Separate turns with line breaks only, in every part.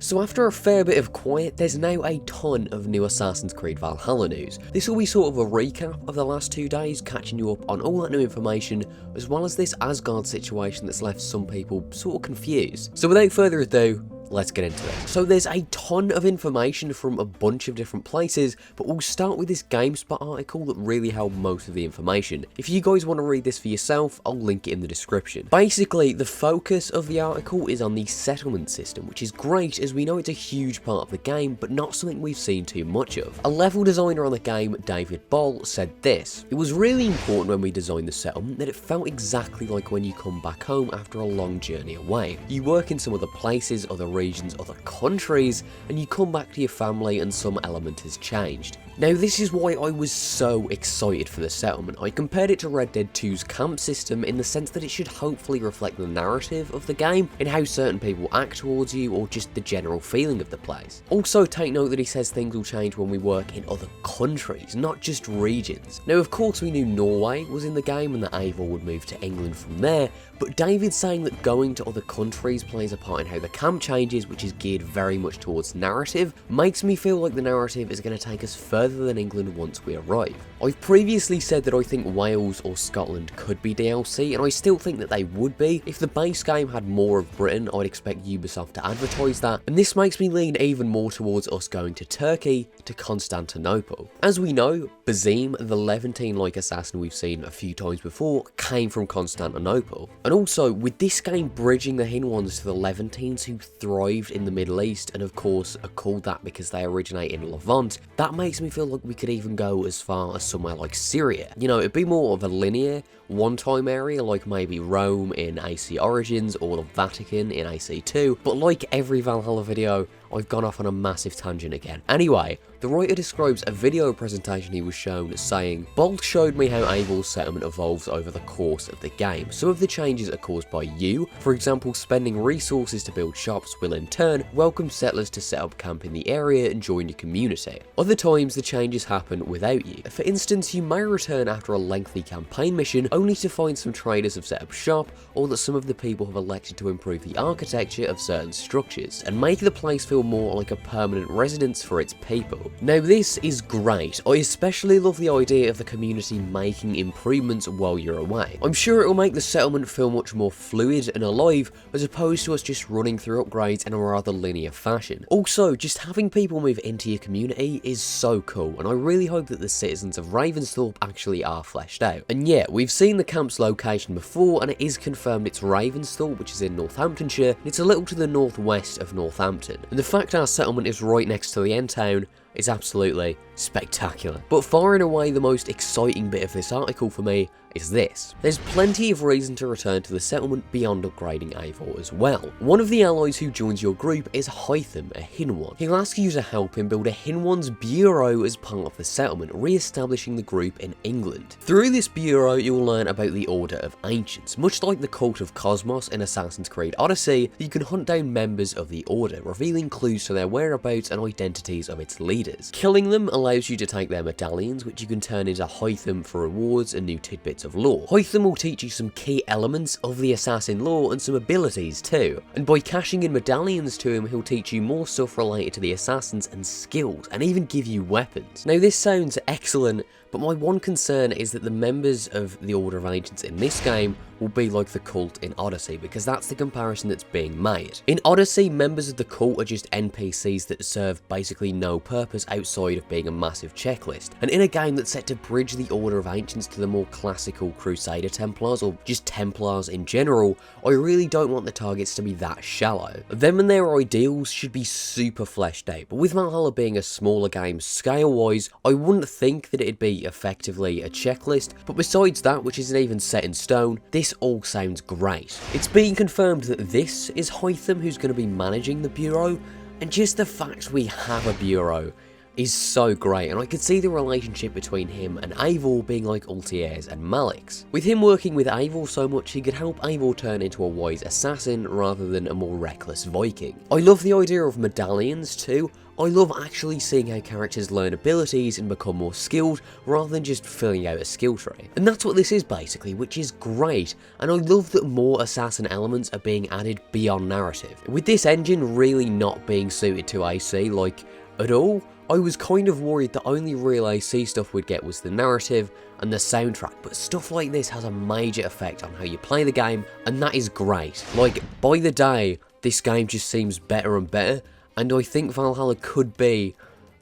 So after a fair bit of quiet, there's now a ton of new Assassin's Creed Valhalla news. This will be sort of a recap of the last 2 days, catching you up on all that new information, as well as this Asgard situation that's left some people sort of confused. So without further ado, let's get into it. So there's a ton of information from a bunch of different places, but we'll start with this GameSpot article that really held most of the information. If you guys want to read this for yourself, I'll link it in the description. Basically, the focus of the article is on the settlement system, which is great as we know it's a huge part of the game, but not something we've seen too much of. A level designer on the game, David Boll, said this: "It was really important when we designed the settlement that it felt exactly like when you come back home after a long journey away. You work in some other places, other regions, other countries, and you come back to your family and some element has changed." Now this is why I was so excited for the settlement. I compared it to Red Dead 2's camp system in the sense that it should hopefully reflect the narrative of the game and how certain people act towards you, or just the general feeling of the place. Also take note that he says things will change when we work in other countries, not just regions. Now of course we knew Norway was in the game and that Eivor would move to England from there, but David saying that going to other countries plays a part in how the camp changes, which is geared very much towards narrative, makes me feel like the narrative is going to take us further than England once we arrive. I've previously said that I think Wales or Scotland could be DLC, and I still think that they would be. If the base game had more of Britain, I'd expect Ubisoft to advertise that, and this makes me lean even more towards us going to Turkey, to Constantinople. As we know, Bazim, the Levantine-like assassin we've seen a few times before, came from Constantinople. And also, with this game bridging the Hinwans to the Levantines who thrived in the Middle East, and of course are called that because they originate in Levant, that makes me feel like we could even go as far as somewhere like Syria. You know, it'd be more of a linear, one-time area like maybe Rome in AC Origins or the Vatican in AC2, but like every Valhalla video, I've gone off on a massive tangent again. Anyway, the writer describes a video presentation he was shown saying, "Bolt showed me how Eivor's settlement evolves over the course of the game. Some of the changes are caused by you. For example, spending resources to build shops will in turn welcome settlers to set up camp in the area and join your community. Other times the changes happen without you. For instance, you may return after a lengthy campaign mission only to find some traders have set up shop, or that some of the people have elected to improve the architecture of certain structures and make the place feel more like a permanent residence for its people." Now this is great. I especially love the idea of the community making improvements while you're away. I'm sure it will make the settlement feel much more fluid and alive, as opposed to us just running through upgrades in a rather linear fashion. Also, just having people move into your community is so cool, and I really hope that the citizens of Ravensthorpe actually are fleshed out. And yeah, we've seen the camp's location before, and it is confirmed it's Ravensthorpe, which is in Northamptonshire, and it's a little to the northwest of Northampton. And the fact our settlement is right next to the end town is absolutely spectacular. But far and away the most exciting bit of this article for me is this: there's plenty of reason to return to the settlement beyond upgrading Eivor as well. One of the allies who joins your group is Hytham, a Hinwan. He'll ask you to help him build a Hinwan's bureau as part of the settlement, re-establishing the group in England. Through this bureau you'll learn about the Order of Ancients. Much like the Cult of Cosmos in Assassin's Creed Odyssey, you can hunt down members of the Order, revealing clues to their whereabouts and identities of its leaders. Killing them allows you to take their medallions, which you can turn into Hytham for rewards and new tidbits of lore. Hytham will teach you some key elements of the assassin lore and some abilities too, and by cashing in medallions to him he'll teach you more stuff related to the assassins and skills, and even give you weapons. Now this sounds excellent, but my one concern is that the members of the Order of Ancients in this game will be like the cult in Odyssey, because that's the comparison that's being made. In Odyssey, members of the cult are just NPCs that serve basically no purpose outside of being a massive checklist. And in a game that's set to bridge the Order of Ancients to the more classical Crusader Templars, or just Templars in general, I really don't want the targets to be that shallow. Them and their ideals should be super fleshed out, but with Valhalla being a smaller game scale-wise, I wouldn't think that it'd be effectively a checklist, but besides that, which isn't even set in stone, this all sounds great. It's being confirmed that this is Hytham who's going to be managing the bureau, and just the fact we have a bureau is so great, and I could see the relationship between him and Eivor being like Altier's and Malik's. With him working with Eivor so much, he could help Eivor turn into a wise assassin rather than a more reckless Viking. I love the idea of medallions too. I love actually seeing how characters learn abilities and become more skilled rather than just filling out a skill tree. And that's what this is basically, which is great, and I love that more assassin elements are being added beyond narrative. With this engine really not being suited to AC like at all, I was kind of worried the only real AC stuff we'd get was the narrative and the soundtrack, but stuff like this has a major effect on how you play the game, and that is great. Like, by the day, this game just seems better and better, and I think Valhalla could be,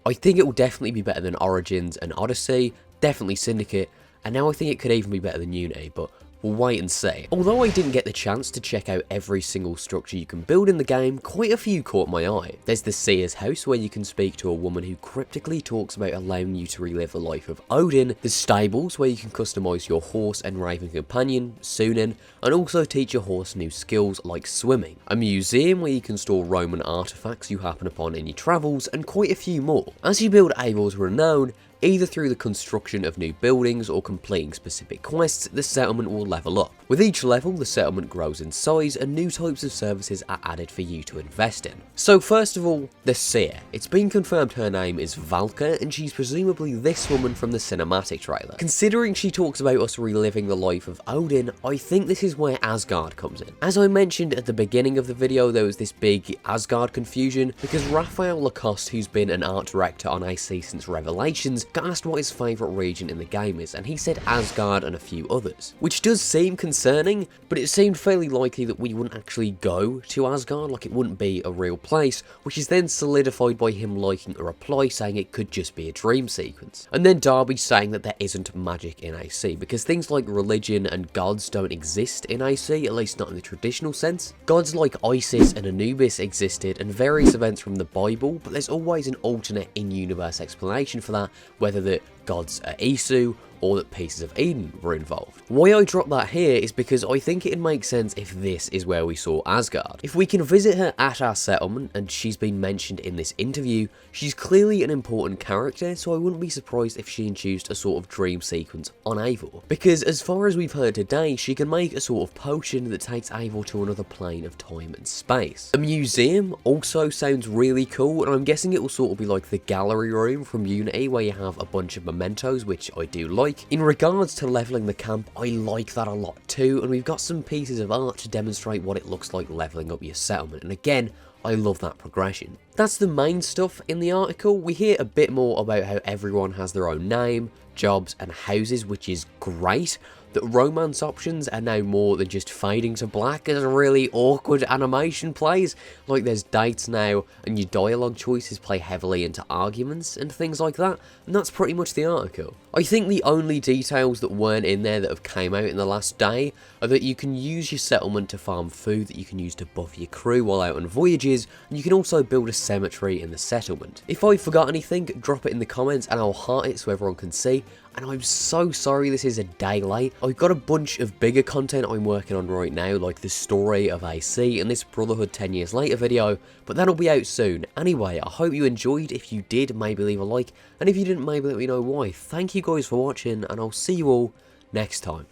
I think it will definitely be better than Origins and Odyssey, definitely Syndicate, and now I think it could even be better than Unity, but we'll wait and see. Although I didn't get the chance to check out every single structure you can build in the game, quite a few caught my eye. There's the Seer's House, where you can speak to a woman who cryptically talks about allowing you to relive the life of Odin. There's stables, where you can customise your horse and raven companion, Sunan, and also teach your horse new skills like swimming. A museum, where you can store Roman artifacts you happen upon in your travels, and quite a few more. As you build Eivor's renown, either through the construction of new buildings or completing specific quests, the settlement will level up. With each level, the settlement grows in size and new types of services are added for you to invest in. So first of all, the Seer. It's been confirmed her name is Valka, and she's presumably this woman from the cinematic trailer. Considering she talks about us reliving the life of Odin, I think this is where Asgard comes in. As I mentioned at the beginning of the video, there was this big Asgard confusion because Raphael Lacoste, who's been an art director on AC since Revelations, got asked what his favourite region in the game is, and he said Asgard and a few others. Which does seem concerning, but it seemed fairly likely that we wouldn't actually go to Asgard, like it wouldn't be a real place, which is then solidified by him liking a reply saying it could just be a dream sequence. And then Darby saying that there isn't magic in AC, because things like religion and gods don't exist in AC, at least not in the traditional sense. Gods like Isis and Anubis existed, and various events from the Bible, but there's always an alternate in-universe explanation for that, whether the gods are Isu or that pieces of Eden were involved. Why I drop that here is because I think it'd make sense if this is where we saw Asgard. If we can visit her at our settlement, and she's been mentioned in this interview, she's clearly an important character, so I wouldn't be surprised if she induced a sort of dream sequence on Eivor. Because as far as we've heard today, she can make a sort of potion that takes Eivor to another plane of time and space. A museum also sounds really cool, and I'm guessing it will sort of be like the gallery room from Unity, where you have a bunch of mementos, which I do like. In regards to leveling the camp, I like that a lot too, and we've got some pieces of art to demonstrate what it looks like leveling up your settlement, and again, I love that progression. That's the main stuff in the article. We hear a bit more about how everyone has their own name, jobs and houses, which is great. That romance options are now more than just fading to black as really awkward animation plays. Like there's dates now, and your dialogue choices play heavily into arguments and things like that, and that's pretty much the article. I think the only details that weren't in there that have came out in the last day are that you can use your settlement to farm food that you can use to buff your crew while out on voyages, and you can also build a cemetery in the settlement. If I forgot anything, drop it in the comments and I'll heart it so everyone can see. And I'm so sorry this is a day late. I've got a bunch of bigger content I'm working on right now, like the story of AC and this Brotherhood 10 years later video, but that'll be out soon. Anyway, I hope you enjoyed. If you did, maybe leave a like, and if you didn't, maybe let me know why. Thank you guys for watching, and I'll see you all next time.